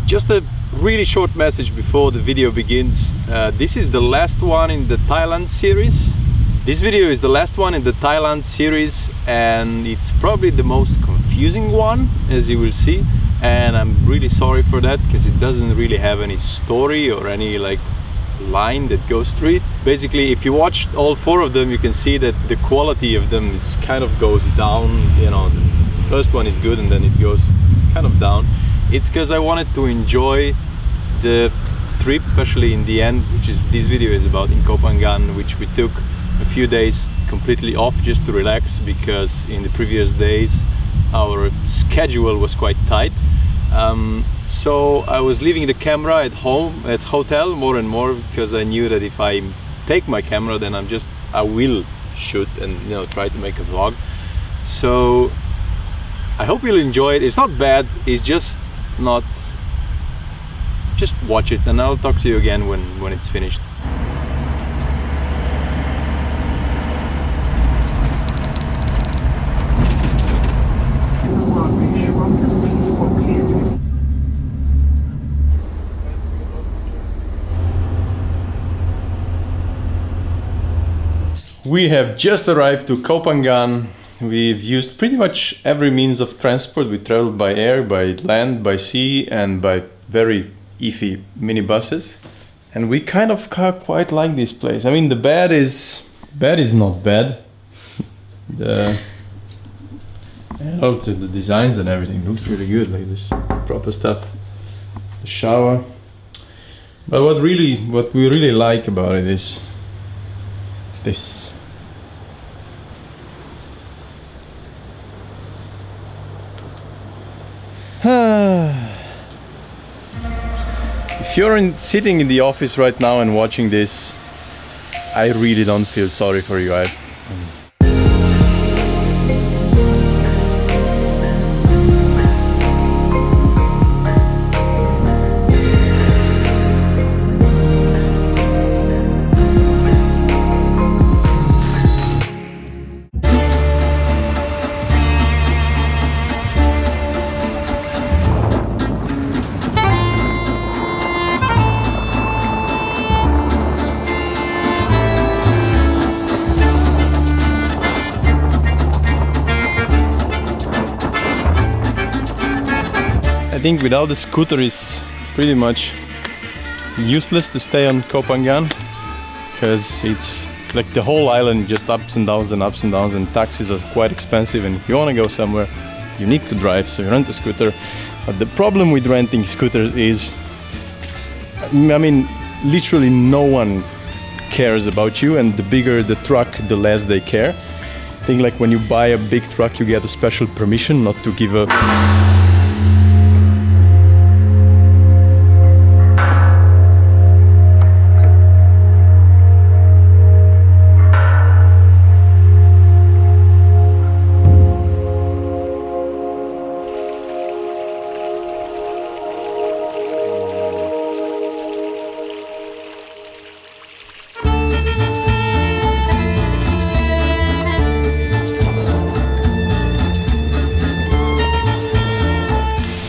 Just a really short message before the video begins. This is the last one in the Thailand series. This video is the last one in the Thailand series, and it's probably the most confusing one, as you will see. And I'm really sorry for that, because it doesn't really have any story or any like line that goes through it. Basically, if you watched all 4 of them, you can see that the quality of them is kind of goes down. You know, the first one is good and then it goes kind of down. It's because I wanted to enjoy the trip, especially in the end, which is this video is about, in Ko Phangan, which we took a few days completely off just to relax, because in the previous days our schedule was quite tight. So I was leaving the camera at home, at hotel, more and more, because I knew that if I take my camera, then I will shoot and, you know, try to make a vlog. So I hope you'll enjoy it. It's not bad, it's just not, just watch it and I'll talk to you again when it's finished. We have just arrived to Ko Phangan. We've used pretty much every means of transport. We traveled by air, by land, by sea, and by very iffy minibuses. And we kind of quite like this place. I mean, the bed is not bad. The designs and everything looks really good, like this proper stuff. The shower. But what we really like about it is this. If you're sitting in the office right now and watching this, I really don't feel sorry for you. I think without the scooter it's pretty much useless to stay on Ko Phangan, because it's like the whole island just ups and downs and ups and downs, and taxis are quite expensive, and if you want to go somewhere you need to drive, so you rent a scooter. But the problem with renting scooters is, I mean, literally no one cares about you, and the bigger the truck, the less they care. I think like when you buy a big truck you get a special permission not to give a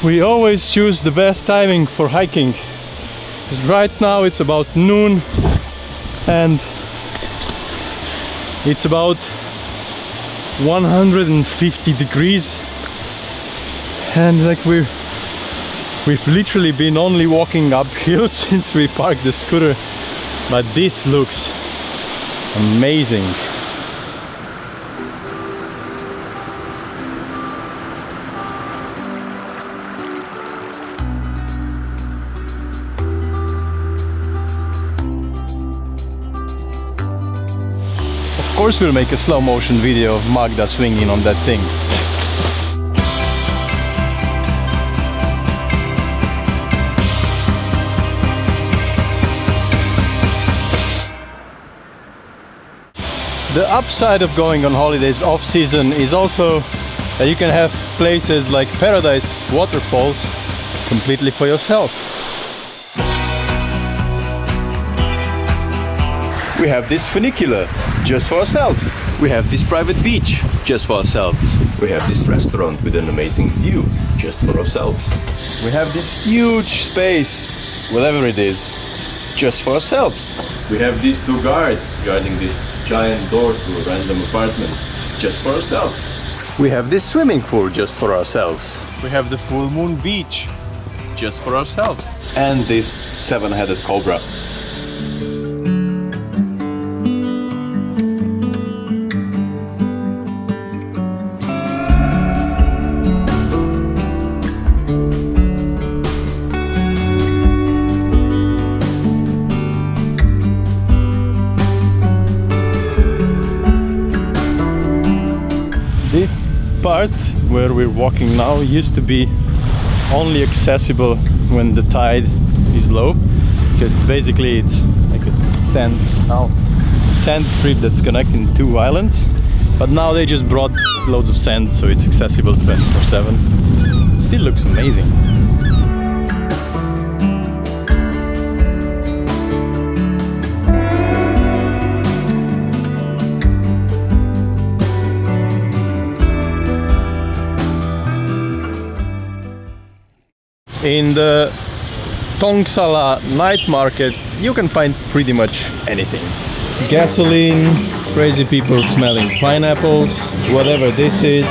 We always choose the best timing for hiking. Right now it's about noon and it's about 150 degrees, and like we've literally been only walking uphill since we parked the scooter, but this looks amazing. Of course we'll make a slow motion video of Magda swinging on that thing. The upside of going on holidays off season is also that you can have places like Paradise waterfalls completely for yourself. We have this funicular just for ourselves. We have this private beach just for ourselves. We have this restaurant with an amazing view just for ourselves. We have this huge space, whatever it is, just for ourselves. We have these two guards guarding this giant door to a random apartment just for ourselves. We have this swimming pool just for ourselves. We have the full moon beach just for ourselves. And this seven-headed cobra. This part where we're walking now used to be only accessible when the tide is low, because basically it's like a sand strip that's connecting two islands, but now they just brought loads of sand, so it's accessible 24/7. Still looks amazing. In the Tongsala night market you can find pretty much anything. Gasoline, crazy people smelling pineapples, whatever this is,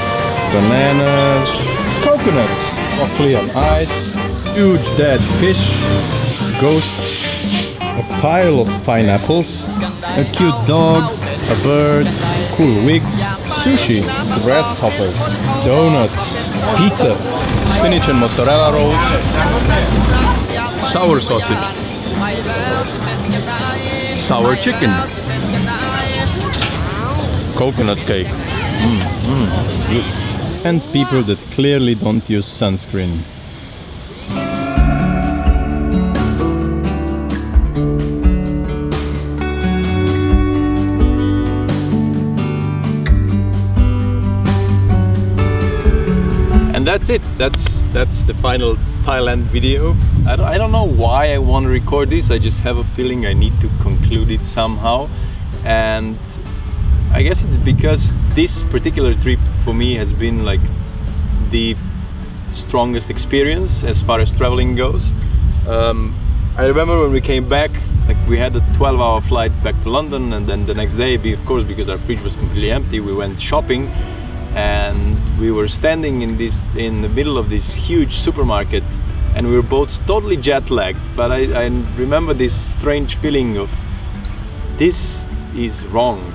bananas, coconuts, broccoli on ice, huge dead fish, ghosts, a pile of pineapples, a cute dog, a bird, cool wigs, sushi, grasshoppers, donuts, pizza, spinach and mozzarella rolls, sour sausage, sour chicken, coconut cake, good. And people that clearly don't use sunscreen. And that's it. That's the final Thailand video. I don't know why I want to record this. I just have a feeling I need to conclude it somehow. And I guess it's because this particular trip for me has been like the strongest experience as far as traveling goes. I remember when we came back, like we had a 12-hour flight back to London, and then the next day, of course, because our fridge was completely empty, we went shopping. And we were standing in the middle of this huge supermarket, and we were both totally jet lagged, but I remember this strange feeling of this is wrong.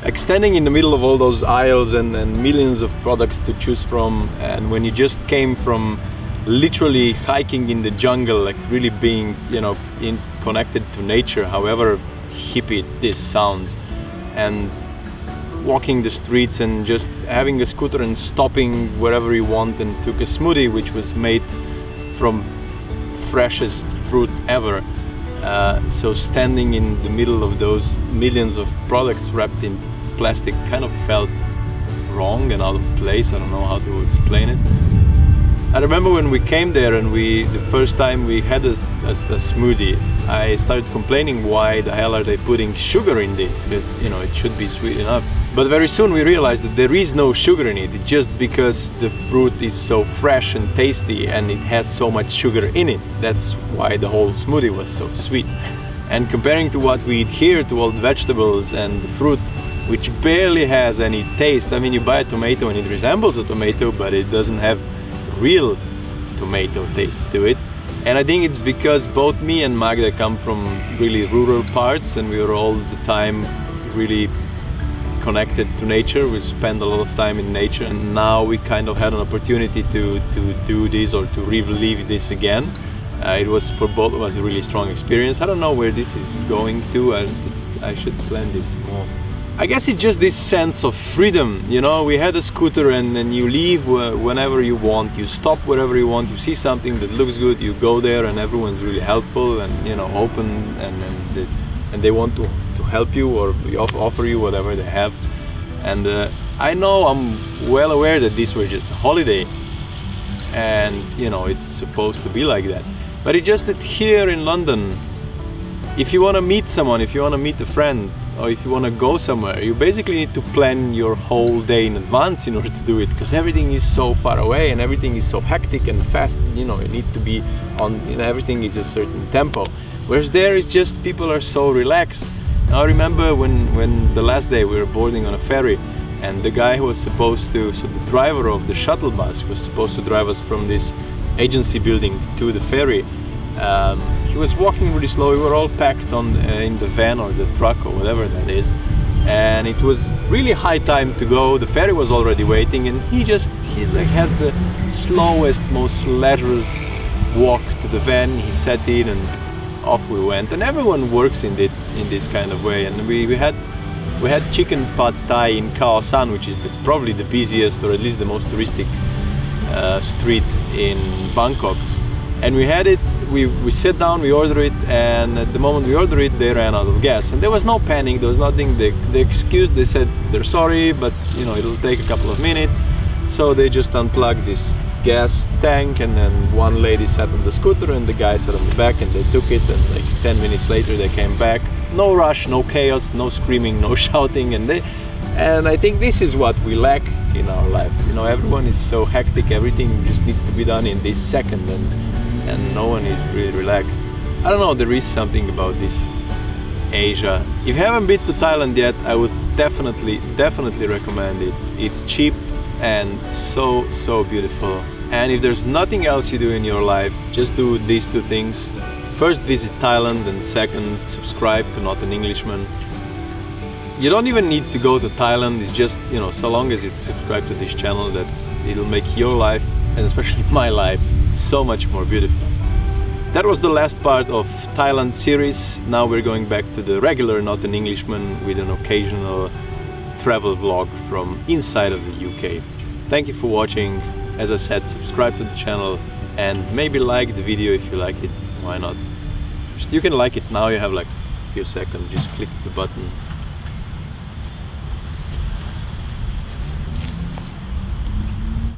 Like standing in the middle of all those aisles and millions of products to choose from, and when you just came from literally hiking in the jungle, like really being, you know, connected to nature, however hippie this sounds, and walking the streets and just having a scooter and stopping wherever you want, and took a smoothie which was made from freshest fruit ever. So standing in the middle of those millions of products wrapped in plastic kind of felt wrong and out of place. I don't know how to explain it. I remember when we came there and the first time we had a smoothie, I started complaining, why the hell are they putting sugar in this? Because, you know, it should be sweet enough. But very soon we realized that there is no sugar in it. It's just because the fruit is so fresh and tasty and it has so much sugar in it. That's why the whole smoothie was so sweet. And comparing to what we eat here, to all the vegetables and the fruit, which barely has any taste. I mean, you buy a tomato and it resembles a tomato, but it doesn't have real tomato taste to it. And I think it's because both me and Magda come from really rural parts, and we were all the time really connected to nature. We spend a lot of time in nature, and now we kind of had an opportunity to do this or to relive this again. It was for both of us a really strong experience. I don't know where this is going to. I should plan this more. I guess it's just this sense of freedom, you know. We had a scooter, and you leave whenever you want, you stop wherever you want, you see something that looks good, you go there, and everyone's really helpful and, you know, open, and they want to help you or offer you whatever they have. And I know, I'm well aware that these were just a holiday, and, you know, it's supposed to be like that. But it's just that here in London, if you want to meet someone, if you want to meet a friend, or if you want to go somewhere, you basically need to plan your whole day in advance in order to do it, because everything is so far away and everything is so hectic and fast. You know, you need to be on, you know, everything is a certain tempo. Whereas there is just, people are so relaxed. I remember when the last day we were boarding on a ferry, and the guy who was supposed to, so the driver of the shuttle bus was supposed to drive us from this agency building to the ferry. He was walking really slow. We were all packed on in the van or the truck or whatever that is, and it was really high time to go. The ferry was already waiting, and he like has the slowest, most leisurely walk to the van. He sat in and off we went. And everyone works in this kind of way. And we had chicken pad thai in Ko Phangan, which is probably the busiest, or at least the most touristic street in Bangkok. And we had it, we sat down, we ordered it, and at the moment we ordered it, they ran out of gas. And there was no panic, there was nothing. They excused, they said they're sorry, but you know, it'll take a couple of minutes. So they just unplugged this gas tank, and then one lady sat on the scooter and the guy sat on the back, and they took it, and like 10 minutes later they came back. No rush, no chaos, no screaming, no shouting, and I think this is what we lack in our life. You know, everyone is so hectic, everything just needs to be done in this second, and no one is really relaxed. I don't know, there is something about this Asia. If you haven't been to Thailand yet, I would definitely recommend it. It's cheap and so beautiful. And if there's nothing else you do in your life, just do these two things. First, visit Thailand, and second, subscribe to Not an Englishman. You don't even need to go to Thailand. It's just, you know, so long as it's subscribed to this channel, it'll make your life, and especially my life, so much more beautiful. That was the last part of Thailand series. Now we're going back to the regular Not an Englishman with an occasional travel vlog from inside of the UK. Thank you for watching. As I said, subscribe to the channel and maybe like the video if you liked it. Why not? You can like it now, you have like a few seconds, just click the button.